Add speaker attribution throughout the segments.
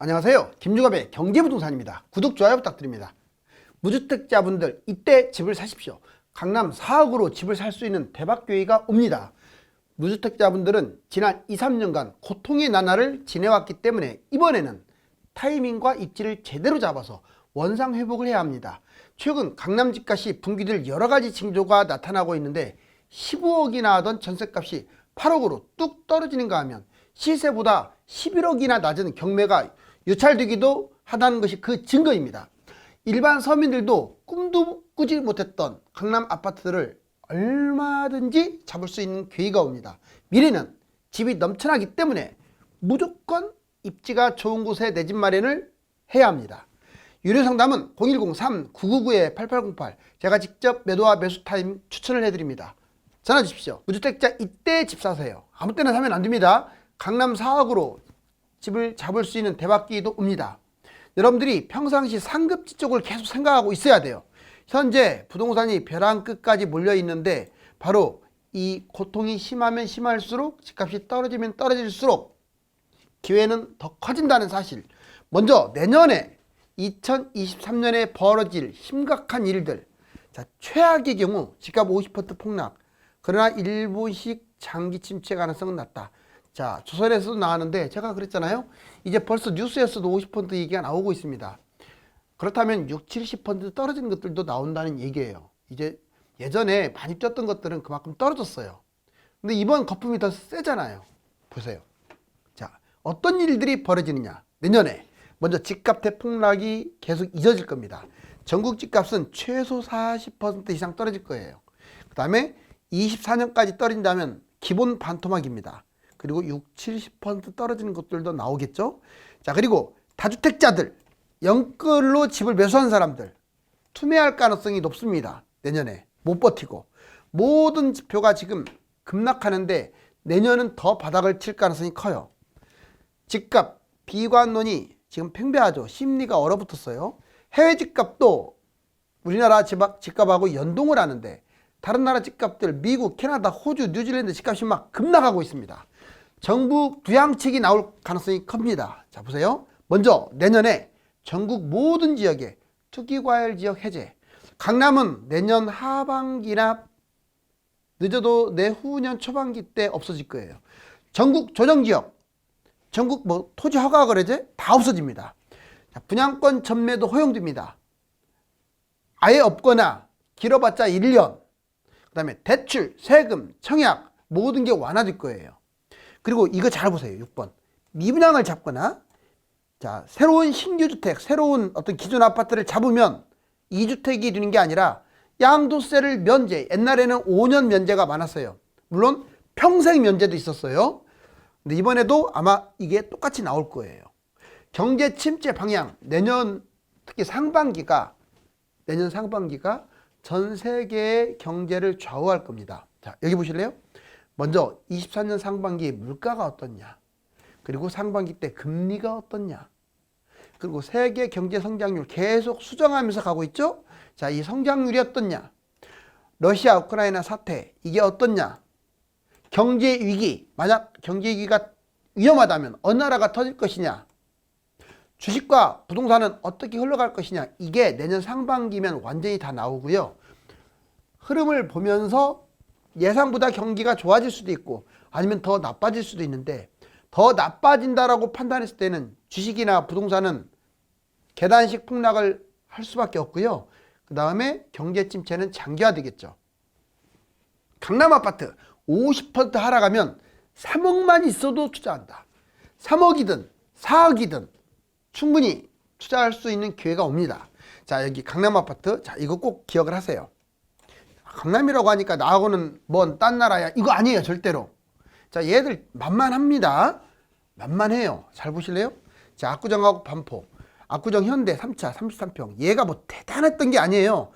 Speaker 1: 안녕하세요. 김주갑의 경제부동산입니다. 구독, 좋아요 부탁드립니다. 무주택자분들 이때 집을 사십시오. 강남 4억으로 집을 살 수 있는 대박 기회가 옵니다. 무주택자분들은 지난 2, 3년간 고통의 나날을 지내왔기 때문에 이번에는 타이밍과 입지를 제대로 잡아서 원상 회복을 해야 합니다. 최근 강남 집값이 분기될 여러가지 징조가 나타나고 있는데 15억이나 하던 전셋값이 8억으로 뚝 떨어지는가 하면 시세보다 11억이나 낮은 경매가 유찰되기도 하다는 것이 그 증거입니다. 일반 서민들도 꿈도 꾸지 못했던 강남 아파트들을 얼마든지 잡을 수 있는 기회가 옵니다. 미래는 집이 넘쳐나기 때문에 무조건 입지가 좋은 곳에 내 집 마련을 해야 합니다. 유료 상담은 010-3999-8808 제가 직접 매도와 매수 타임 추천을 해드립니다. 전화 주십시오. 무주택자 이때 집 사세요. 아무 때나 사면 안 됩니다. 강남 4억으로 집을 잡을 수 있는 대박기회도 옵니다. 여러분들이 평상시 상급지 쪽을 계속 생각하고 있어야 돼요. 현재 부동산이 벼랑 끝까지 몰려 있는데 바로 이 고통이 심하면 심할수록 집값이 떨어지면 떨어질수록 기회는 더 커진다는 사실. 먼저 내년에 2023년에 벌어질 심각한 일들. 자, 최악의 경우 집값 50% 폭락. 그러나 일부씩 장기 침체 가능성은 낮다. 자, 조선에서도 나왔는데 제가 그랬잖아요. 이제 벌써 뉴스에서도 50% 얘기가 나오고 있습니다. 그렇다면 60, 70% 떨어지는 것들도 나온다는 얘기예요. 이제 예전에 많이 뛰었던 것들은 그만큼 떨어졌어요. 근데 이번 거품이 더 세잖아요. 보세요. 자, 어떤 일들이 벌어지느냐. 내년에 먼저 집값 대폭락이 계속 이어질 겁니다. 전국 집값은 최소 40% 이상 떨어질 거예요. 그 다음에 24년까지 떨어진다면 기본 반토막입니다. 그리고 60, 70% 떨어지는 것들도 나오겠죠. 자, 그리고 다주택자들, 영끌로 집을 매수한 사람들 투매할 가능성이 높습니다. 내년에 못 버티고 모든 지표가 지금 급락하는데 내년은 더 바닥을 칠 가능성이 커요. 집값 비관론이 지금 팽배하죠. 심리가 얼어붙었어요. 해외 집값도 우리나라 집값하고 연동을 하는데 다른 나라 집값들 미국, 캐나다, 호주, 뉴질랜드 집값이 막 급락하고 있습니다. 정부 부양책이 나올 가능성이 큽니다. 자, 보세요. 먼저 내년에 전국 모든 지역에 투기과열 지역 해제. 강남은 내년 하반기나 늦어도 내후년 초반기 때 없어질 거예요. 전국 조정지역, 전국 토지 허가 거래제 다 없어집니다. 자, 분양권 전매도 허용됩니다. 아예 없거나 길어봤자 1년. 그 다음에 대출, 세금, 청약 모든 게 완화될 거예요. 그리고 이거 잘 보세요. 6번. 미분양을 잡거나 자, 새로운 신규 주택, 새로운 어떤 기존 아파트를 잡으면 2주택이 되는 게 아니라 양도세를 면제. 옛날에는 5년 면제가 많았어요. 물론 평생 면제도 있었어요. 근데 이번에도 아마 이게 똑같이 나올 거예요. 경제 침체 방향. 내년 특히 내년 상반기가 전 세계의 경제를 좌우할 겁니다. 자, 여기 보실래요? 먼저 24년 상반기 물가가 어떻냐, 그리고 상반기 때 금리가 어떻냐, 그리고 세계 경제 성장률 계속 수정하면서 가고 있죠. 자, 이 성장률이 어떻냐, 러시아 우크라이나 사태 이게 어떻냐, 경제 위기, 만약 경제 위기가 위험하다면 어느 나라가 터질 것이냐, 주식과 부동산은 어떻게 흘러갈 것이냐, 이게 내년 상반기면 완전히 다 나오고요. 흐름을 보면서 예상보다 경기가 좋아질 수도 있고 아니면 더 나빠질 수도 있는데, 더 나빠진다라고 판단했을 때는 주식이나 부동산은 계단식 폭락을 할 수밖에 없고요. 그 다음에 경제 침체는 장기화되겠죠. 강남 아파트 50% 하락하면 3억만 있어도 투자한다. 3억이든 4억이든 충분히 투자할 수 있는 기회가 옵니다. 자, 여기 강남 아파트, 자, 이거 꼭 기억을 하세요. 강남이라고 하니까 나하고는 뭔 딴 나라야, 이거 아니에요. 절대로. 자, 얘들 만만합니다. 만만해요. 잘 보실래요? 자, 압구정하고 반포, 압구정 현대 3차 33평, 얘가 뭐 대단했던 게 아니에요.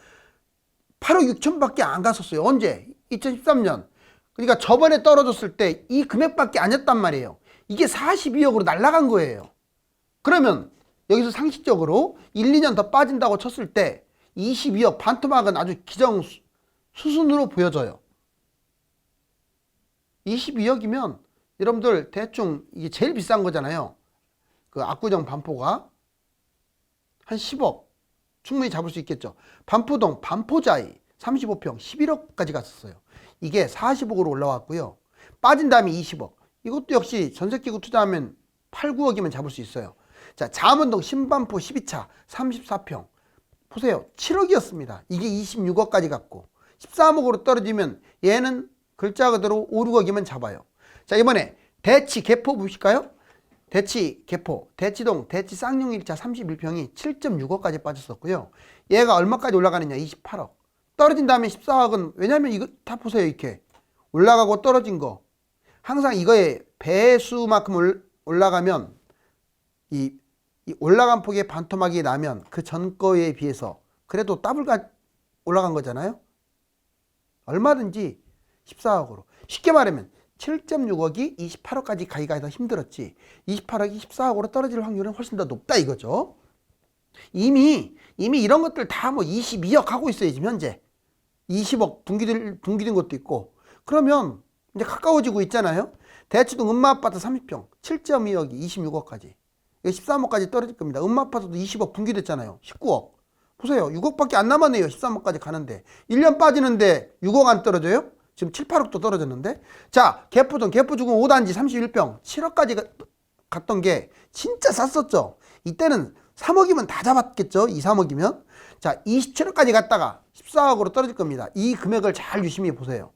Speaker 1: 8억 6천 밖에 안 갔었어요. 언제? 2013년. 그러니까 저번에 떨어졌을 때 이 금액밖에 아니었단 말이에요. 이게 42억으로 날아간 거예요. 그러면 여기서 상식적으로 1, 2년 더 빠진다고 쳤을 때 22억 반토막은 아주 기정 수순으로 보여져요. 22억이면 여러분들 대충 이게 제일 비싼 거잖아요. 그 압구정 반포가 한 10억 충분히 잡을 수 있겠죠. 반포동 반포자이 35평 11억까지 갔었어요. 이게 40억으로 올라왔고요. 빠진 다음에 20억. 이것도 역시 전세 끼고 투자하면 8, 9억이면 잡을 수 있어요. 자, 잠원동 신반포 12차 34평. 보세요. 7억이었습니다. 이게 26억까지 갔고 13억으로 떨어지면 얘는 글자 그대로 5, 6억이면 잡아요. 자, 이번에 대치 개포 보실까요? 대치 개포, 대치동, 대치 쌍용 1차 31평이 7.6억까지 빠졌었고요. 얘가 얼마까지 올라가느냐? 28억. 떨어진 다음에 14억은 왜냐면 이거 다 보세요. 이렇게 올라가고 떨어진 거. 항상 이거의 배수만큼 올라가면 이 올라간 폭의 반토막이 나면 그 전 거에 비해서 그래도 더블가 올라간 거잖아요. 얼마든지 14억으로. 쉽게 말하면 7.6억이 28억까지 가기가 더 힘들었지 28억이 14억으로 떨어질 확률은 훨씬 더 높다 이거죠. 이미 이런 것들 다 뭐 22억 하고 있어요. 지금 현재 20억 둥기된 것도 있고. 그러면 이제 가까워지고 있잖아요. 대치동 음마아파트 30평 7.2억이 26억까지 13억까지 떨어질 겁니다. 음마아파트도 20억 둥기됐잖아요. 19억. 보세요. 6억밖에 안 남았네요. 13억까지 가는데 1년 빠지는데 6억 안 떨어져요? 지금 7, 8억도 떨어졌는데. 자, 개포동 개포주공 5단지 31평 7억까지 갔던 게 진짜 쌌었죠. 이때는 3억이면 다 잡았겠죠. 2, 3억이면. 자, 27억까지 갔다가 14억으로 떨어질 겁니다. 이 금액을 잘 유심히 보세요.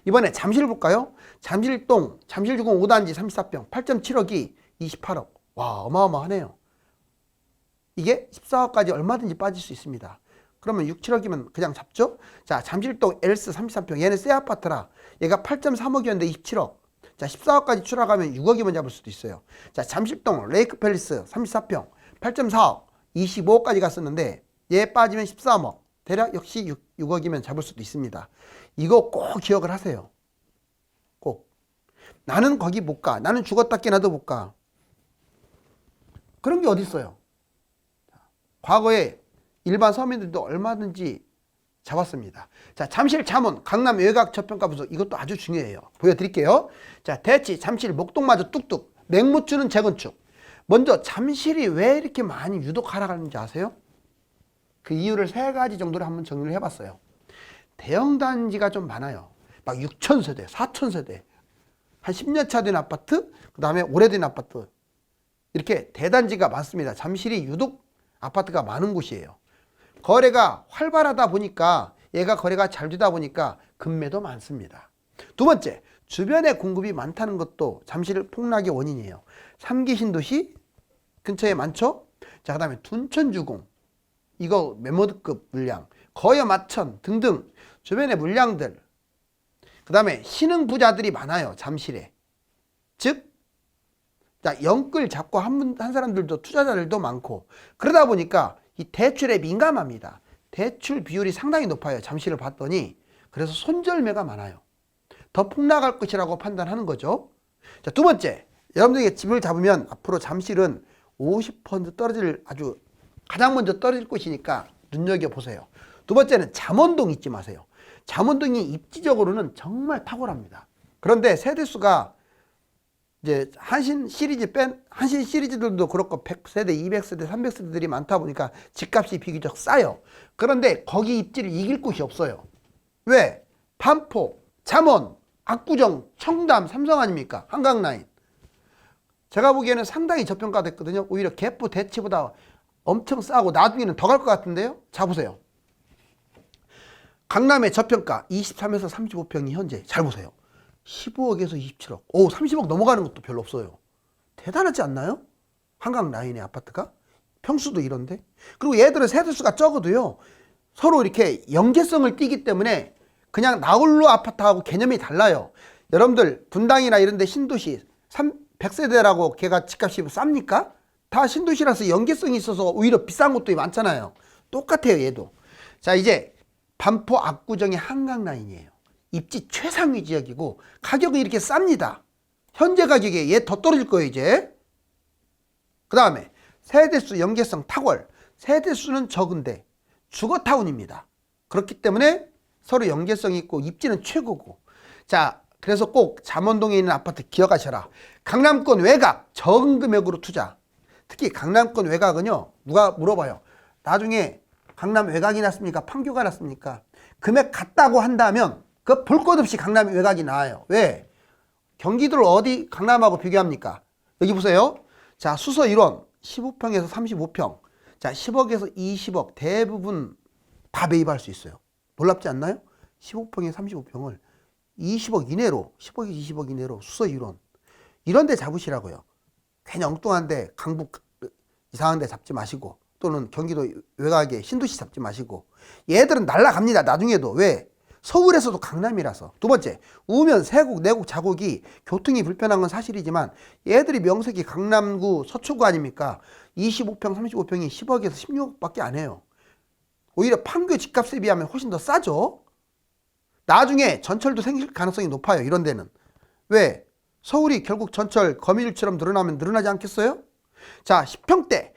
Speaker 1: 이번에 잠실 볼까요? 잠실동 잠실주공 5단지 34평 8.7억이 28억. 와, 어마어마하네요. 이게 14억까지 얼마든지 빠질 수 있습니다. 그러면 6, 7억이면 그냥 잡죠? 자, 잠실동 엘스 33평. 얘는 새 아파트라. 얘가 8.3억이었는데 27억. 자, 14억까지 추락하면 6억이면 잡을 수도 있어요. 자, 잠실동 레이크 팰리스 34평. 8.4억. 25억까지 갔었는데 얘 빠지면 13억. 대략 역시 6억이면 잡을 수도 있습니다. 이거 꼭 기억을 하세요. 꼭. 나는 거기 못 가. 나는 죽었다 깨나도 못 가. 그런 게 어디 있어요? 과거에 일반 서민들도 얼마든지 잡았습니다. 자, 잠실 잠원 강남 외곽 저평가 분석 이것도 아주 중요해요. 보여드릴게요. 자, 대치 잠실 목동마저 뚝뚝 맹무추는 재건축. 먼저 잠실이 왜 이렇게 많이 유독 하락하는지 아세요? 그 이유를 3가지 정도로 한번 정리를 해봤어요. 대형 단지가 좀 많아요. 막 6,000세대, 4,000세대, 한 10년 차 된 아파트, 그 다음에 오래된 아파트 이렇게 대단지가 많습니다. 잠실이 유독 아파트가 많은 곳이에요. 거래가 활발하다 보니까 얘가 거래가 잘 되다 보니까 금매도 많습니다. 두 번째, 주변에 공급이 많다는 것도 잠실 폭락의 원인이에요. 3기 신도시 근처에 많죠? 자, 그 다음에 둔천주공 이거 메모드급 물량, 거여 마천 등등 주변의 물량들, 그 다음에 신흥 부자들이 많아요. 잠실에. 즉 자, 영끌 잡고 한 사람들도 투자자들도 많고 그러다 보니까 이 대출에 민감합니다. 대출 비율이 상당히 높아요. 잠실을 봤더니. 그래서 손절매가 많아요. 더 폭락할 것이라고 판단하는 거죠. 자, 두 번째, 여러분들이 집을 잡으면 앞으로 잠실은 50% 떨어질 아주 가장 먼저 떨어질 곳이니까 눈여겨보세요. 두 번째는 잠원동 잊지 마세요. 잠원동이 입지적으로는 정말 탁월합니다. 그런데 세대수가 이제 한신 시리즈들도 그렇고 100세대, 200세대, 300세대들이 많다 보니까 집값이 비교적 싸요. 그런데 거기 입지를 이길 곳이 없어요. 왜? 반포, 잠원, 압구정, 청담, 삼성 아닙니까? 한강라인. 제가 보기에는 상당히 저평가됐거든요. 오히려 개포, 대치보다 엄청 싸고 나중에는 더 갈 것 같은데요. 자, 보세요. 강남의 저평가 23에서 35평이 현재 잘 보세요. 15억에서 27억. 오, 30억 넘어가는 것도 별로 없어요. 대단하지 않나요? 한강 라인의 아파트가? 평수도 이런데. 그리고 얘들은 세대수가 적어도요. 서로 이렇게 연계성을 띠기 때문에 그냥 나홀로 아파트하고 개념이 달라요. 여러분들 분당이나 이런 데 신도시 100세대라고 걔가 집값이 쌉니까? 다 신도시라서 연계성이 있어서 오히려 비싼 곳도 많잖아요. 똑같아요, 얘도. 자, 이제 반포 압구정의 한강 라인이에요. 입지 최상위 지역이고 가격은 이렇게 쌉니다. 현재 가격에 얘 더 떨어질 거예요, 이제. 그 다음에 세대수 연계성 탁월. 세대수는 적은데 주거타운입니다. 그렇기 때문에 서로 연계성이 있고 입지는 최고고. 자, 그래서 꼭 잠원동에 있는 아파트 기억하셔라. 강남권 외곽 적은 금액으로 투자. 특히 강남권 외곽은요. 누가 물어봐요. 나중에 강남 외곽이 났습니까? 판교가 났습니까? 금액 같다고 한다면 그 볼 것 없이 강남 외곽이 나와요. 왜? 경기도를 어디 강남하고 비교합니까? 여기 보세요. 자, 수서 1원 15평에서 35평. 자, 10억에서 20억 대부분 다 매입할 수 있어요. 놀랍지 않나요? 15평에 35평을 20억 이내로 10억에서 20억 이내로 수서 1원 이런 데 잡으시라고요. 괜히 엉뚱한데 강북 이상한 데 잡지 마시고 또는 경기도 외곽에 신도시 잡지 마시고 얘들은 날라갑니다. 나중에도. 왜? 서울에서도 강남이라서. 두 번째, 우면, 세곡, 내곡, 자곡이 교통이 불편한 건 사실이지만 얘들이 명색이 강남구, 서초구 아닙니까? 25평, 35평이 10억에서 16억밖에 안 해요. 오히려 판교 집값에 비하면 훨씬 더 싸죠. 나중에 전철도 생길 가능성이 높아요. 이런 데는. 왜? 서울이 결국 전철 거미줄처럼 늘어나면 늘어나지 않겠어요? 자, 10평대.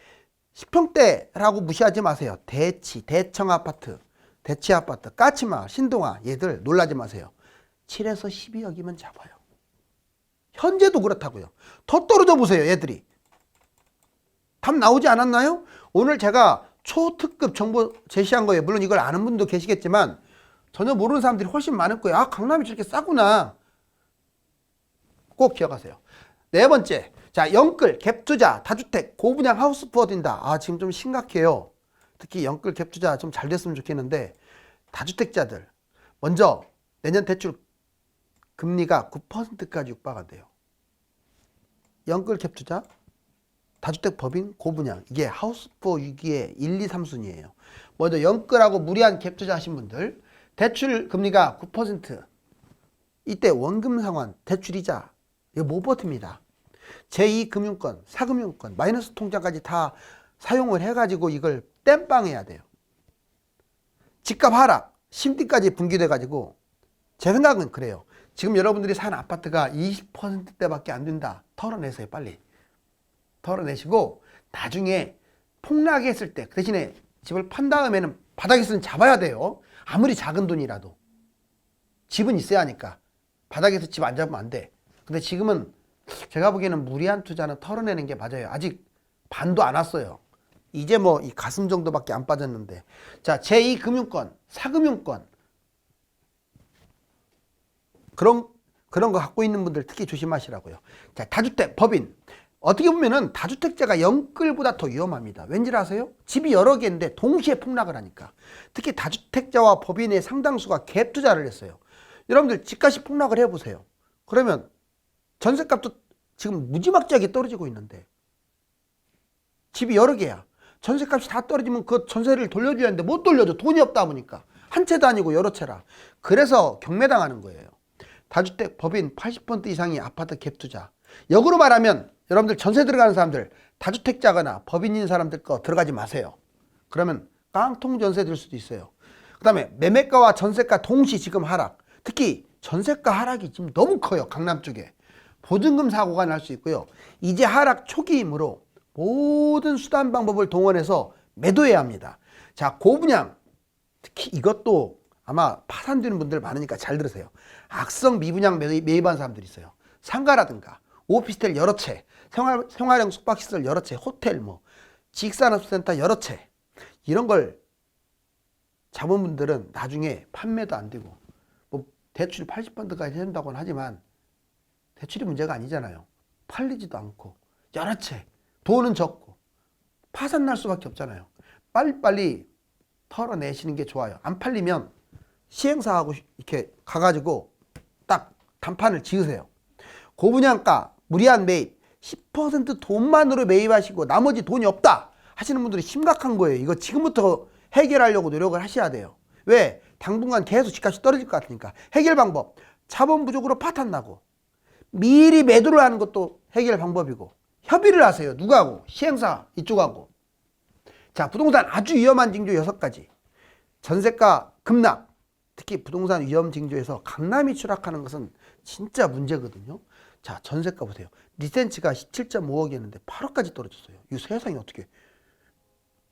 Speaker 1: 10평대라고 무시하지 마세요. 대치, 대청 아파트, 대치 아파트, 까치마, 신동아 얘들 놀라지 마세요. 7에서 12억이면 잡아요. 현재도 그렇다고요. 더 떨어져 보세요. 얘들이. 답 나오지 않았나요? 오늘 제가 초특급 정보 제시한 거예요. 물론 이걸 아는 분도 계시겠지만 전혀 모르는 사람들이 훨씬 많을 거예요. 아, 강남이 저렇게 싸구나. 꼭 기억하세요. 네 번째, 자, 영끌, 갭투자, 다주택, 고분양 하우스 푸어진다. 아, 지금 좀 심각해요. 특히 영끌, 갭투자 좀 잘 됐으면 좋겠는데 다주택자들 먼저 내년 대출 금리가 9%까지 육박한대요. 영끌, 갭투자, 다주택 법인, 고분양 이게 하우스 푸어 위기의 1, 2, 3순위예요. 먼저 영끌하고 무리한 갭투자 하신 분들 대출 금리가 9% 이때 원금 상환, 대출이자 이거 못 버팁니다. 제2금융권, 4금융권, 마이너스 통장까지 다 사용을 해가지고 이걸 땜빵해야 돼요. 집값 하락, 심리까지 분기돼가지고 제 생각은 그래요. 지금 여러분들이 사는 아파트가 20%대밖에 안 된다. 털어내세요, 빨리. 털어내시고 나중에 폭락했을 때 그 대신에 집을 판 다음에는 바닥에서는 잡아야 돼요. 아무리 작은 돈이라도. 집은 있어야 하니까. 바닥에서 집 안 잡으면 안 돼. 근데 지금은 제가 보기에는 무리한 투자는 털어내는 게 맞아요. 아직 반도 안 왔어요. 이제 뭐 이 가슴 정도밖에 안 빠졌는데. 자, 제2금융권, 4금융권. 그런 거 갖고 있는 분들 특히 조심하시라고요. 자, 다주택, 법인. 어떻게 보면은 다주택자가 영끌보다 더 위험합니다. 왠지 아세요? 집이 여러 개인데 동시에 폭락을 하니까. 특히 다주택자와 법인의 상당수가 갭 투자를 했어요. 여러분들 집값이 폭락을 해보세요. 그러면 전셋값도 지금 무지막지하게 떨어지고 있는데 집이 여러 개야. 전셋값이 다 떨어지면 그 전세를 돌려줘야 하는데 못 돌려줘. 돈이 없다 보니까. 한 채도 아니고 여러 채라. 그래서 경매당하는 거예요. 다주택, 법인 80% 이상이 아파트 갭 투자. 역으로 말하면 여러분들 전세 들어가는 사람들 다주택자거나 법인인 사람들 거 들어가지 마세요. 그러면 깡통 전세 들 수도 있어요. 그 다음에 매매가와 전세가 동시 지금 하락. 특히 전세가 하락이 지금 너무 커요. 강남 쪽에. 보증금 사고가 날 수 있고요. 이제 하락 초기이므로 모든 수단 방법을 동원해서 매도해야 합니다. 자, 고분양. 특히 이것도 아마 파산되는 분들 많으니까 잘 들으세요. 악성 미분양 매입한 사람들이 있어요. 상가라든가 오피스텔 여러 채, 생활형 숙박시설 여러 채, 호텔 뭐 지식산업센터 여러 채 이런 걸 잡은 분들은 나중에 판매도 안 되고 뭐 대출이 80%까지 된다고는 하지만 대출이 문제가 아니잖아요. 팔리지도 않고 여러 채 돈은 적고 파산 날 수밖에 없잖아요. 빨리빨리 털어내시는 게 좋아요. 안 팔리면 시행사하고 이렇게 가가지고 딱 단판을 지으세요. 고분양가 무리한 매입 10% 돈만으로 매입하시고 나머지 돈이 없다 하시는 분들이 심각한 거예요. 이거 지금부터 해결하려고 노력을 하셔야 돼요. 왜? 당분간 계속 집값이 떨어질 것 같으니까. 해결 방법 자본 부족으로 파탄 나고 미리 매도를 하는 것도 해결 방법이고 협의를 하세요. 누구하고? 시행사 이쪽하고. 자, 부동산 아주 위험한 징조 6가지. 전세가 급락, 특히 부동산 위험 징조에서 강남이 추락하는 것은 진짜 문제거든요. 자, 전세가 보세요. 리센치가 17.5억이었는데 8억까지 떨어졌어요. 이 세상이 어떻게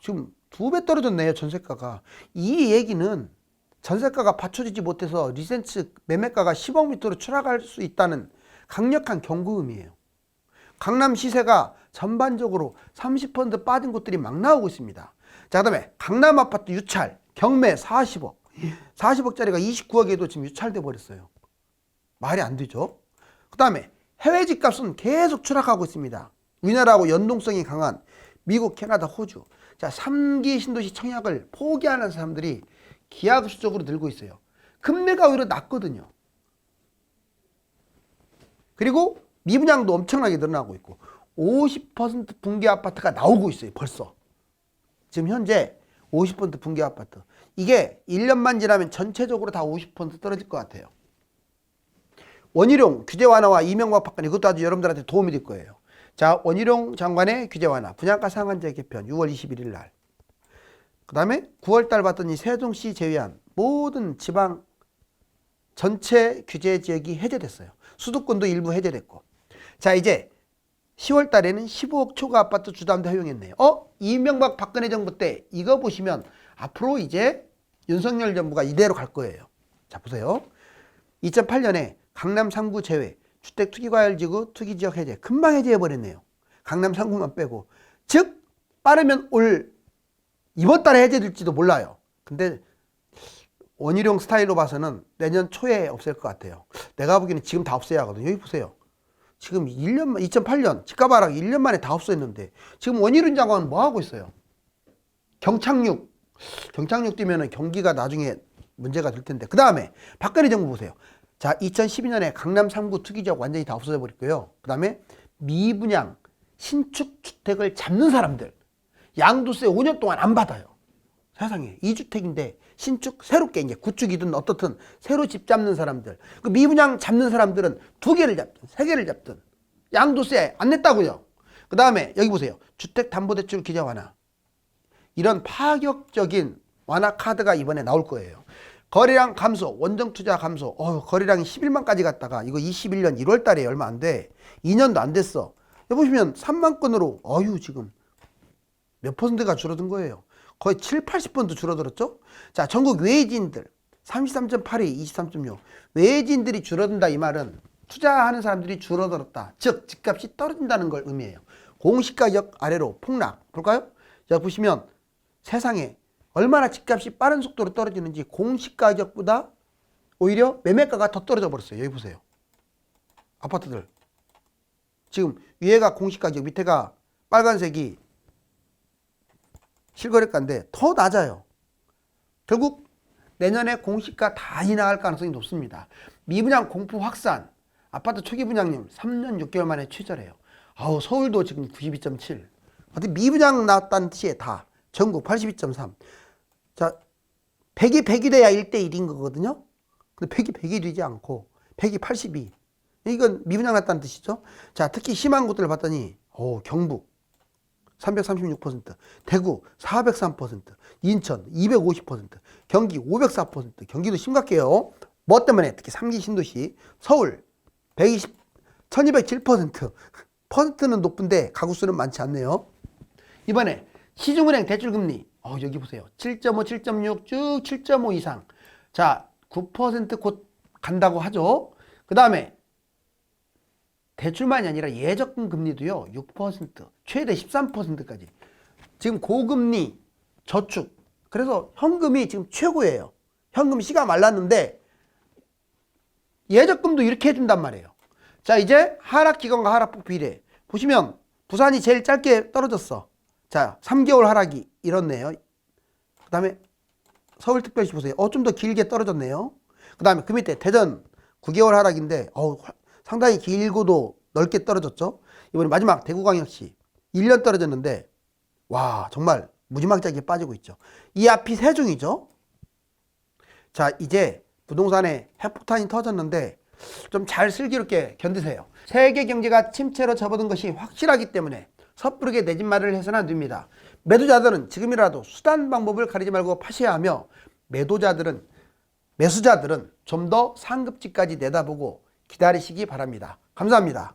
Speaker 1: 지금 2배 떨어졌네요. 전세가가. 이 얘기는 전세가가 받쳐지지 못해서 리센치 매매가가 10억 밑으로 추락할 수 있다는 강력한 경고음이에요. 강남 시세가 전반적으로 30% 빠진 곳들이 막 나오고 있습니다. 자, 그다음에 강남 아파트 유찰 경매 40억 40억짜리가 29억에도 지금 유찰돼 버렸어요. 말이 안 되죠. 그 다음에 해외 집값은 계속 추락하고 있습니다. 우리나라하고 연동성이 강한 미국, 캐나다, 호주. 자, 3기 신도시 청약을 포기하는 사람들이 기하급수적으로 늘고 있어요. 금매가 오히려 낮거든요. 그리고 미분양도 엄청나게 늘어나고 있고 50% 붕괴 아파트가 나오고 있어요. 벌써. 지금 현재 50% 붕괴 아파트. 이게 1년만 지나면 전체적으로 다 50% 떨어질 것 같아요. 원희룡 규제 완화와 이명박 박근혜, 이것도 아주 여러분들한테 도움이 될 거예요. 자, 원희룡 장관의 규제 완화, 분양가 상한제 개편 6월 21일 날. 그 다음에 9월 달 봤더니 세종시 제외한 모든 지방 전체 규제 지역이 해제됐어요. 수도권도 일부 해제됐고. 자, 이제 10월 달에는 15억 초과 아파트 주담대 허용했네요. 이명박 박근혜 정부 때 이거 보시면 앞으로 이제 윤석열 정부가 이대로 갈 거예요. 자, 보세요. 2008년에 강남 3구 제외, 주택투기과열지구 투기지역 해제, 금방 해제해버렸네요. 강남 3구만 빼고. 즉 빠르면 이번 달에 해제될지도 몰라요. 근데 원희룡 스타일로 봐서는 내년 초에 없앨 것 같아요. 내가 보기에는 지금 다 없애야 하거든요. 여기 보세요. 지금 1년만, 2008년 집값 하락 1년 만에 다 없앴는데 지금 원희룡 장관은 뭐 하고 있어요? 경착륙 뛰면은 경기가 나중에 문제가 될 텐데. 그 다음에 박근혜 정부 보세요. 자, 2012년에 강남 3구 투기지역 완전히 다 없어져 버렸고요. 그 다음에 미분양 신축 주택을 잡는 사람들 양도세 5년 동안 안 받아요. 세상에 2주택인데 신축 새롭게 이제 구축이든 어떻든 새로 집 잡는 사람들, 그 미분양 잡는 사람들은 2개를 잡든 3개를 잡든 양도세 안 냈다고요. 그 다음에 여기 보세요. 주택담보대출 기재 완화. 이런 파격적인 완화 카드가 이번에 나올 거예요. 거래량 감소, 원정투자 감소. 거래량이 11만까지 갔다가 이거 21년 1월 달에 얼마 안 돼. 2년도 안 됐어. 여기 보시면 3만 건으로 지금 몇 퍼센트가 줄어든 거예요. 거의 7, 80% 줄어들었죠. 자, 전국 외지인들 33.82, 23.6. 외지인들이 줄어든다 이 말은 투자하는 사람들이 줄어들었다. 즉 집값이 떨어진다는 걸 의미해요. 공시가격 아래로 폭락. 볼까요? 여기 보시면 세상에 얼마나 집값이 빠른 속도로 떨어지는지 공시가격보다 오히려 매매가가 더 떨어져 버렸어요. 여기 보세요. 아파트들. 지금 위에가 공시가격, 밑에가 빨간색이 실거래가인데 더 낮아요. 결국 내년에 공시가 다 인하할 가능성이 높습니다. 미분양 공포 확산. 아파트 초기 분양률 3년 6개월 만에 최저래요. 서울도 지금 92.7. 어떻게 미분양 나왔다는 뜻이에요. 다. 전국 82.3. 자, 100이 100이 돼야 1대1인 거거든요. 근데 100이 100이 되지 않고 100이 82. 이건 미분양 났다는 뜻이죠. 자, 특히 심한 곳들을 봤더니 경북 336%, 대구 403%, 인천 250%, 경기 504%. 경기도 심각해요. 뭐 때문에? 특히 3기 신도시. 서울 1207%. 퍼센트는 높은데 가구 수는 많지 않네요. 이번에 시중은행 대출금리 여기 보세요. 7.5, 7.6 쭉 7.5 이상. 자, 9% 곧 간다고 하죠. 그 다음에 대출만이 아니라 예적금 금리도요. 6%, 최대 13%까지. 지금 고금리 저축. 그래서 현금이 지금 최고예요. 현금 씨가 말랐는데 예적금도 이렇게 해준단 말이에요. 자, 이제 하락기간과 하락폭 비례. 보시면 부산이 제일 짧게 떨어졌어. 자, 3개월 하락이 이렇네요. 그 다음에 서울특별시 보세요. 좀 더 길게 떨어졌네요. 그 다음에 그 밑에 대전 9개월 하락인데 상당히 길고도 넓게 떨어졌죠. 이번에 마지막 대구광역시 1년 떨어졌는데 와, 정말 무지막지하게 빠지고 있죠. 이 앞이 세종이죠. 자, 이제 부동산에 핵폭탄이 터졌는데 좀 잘 슬기롭게 견디세요. 세계 경제가 침체로 접어든 것이 확실하기 때문에 섣부르게 내 집 말을 해서는 안 됩니다. 매도자들은 지금이라도 수단 방법을 가리지 말고 파셔야 하며 매수자들은 좀 더 상급지까지 내다보고 기다리시기 바랍니다. 감사합니다.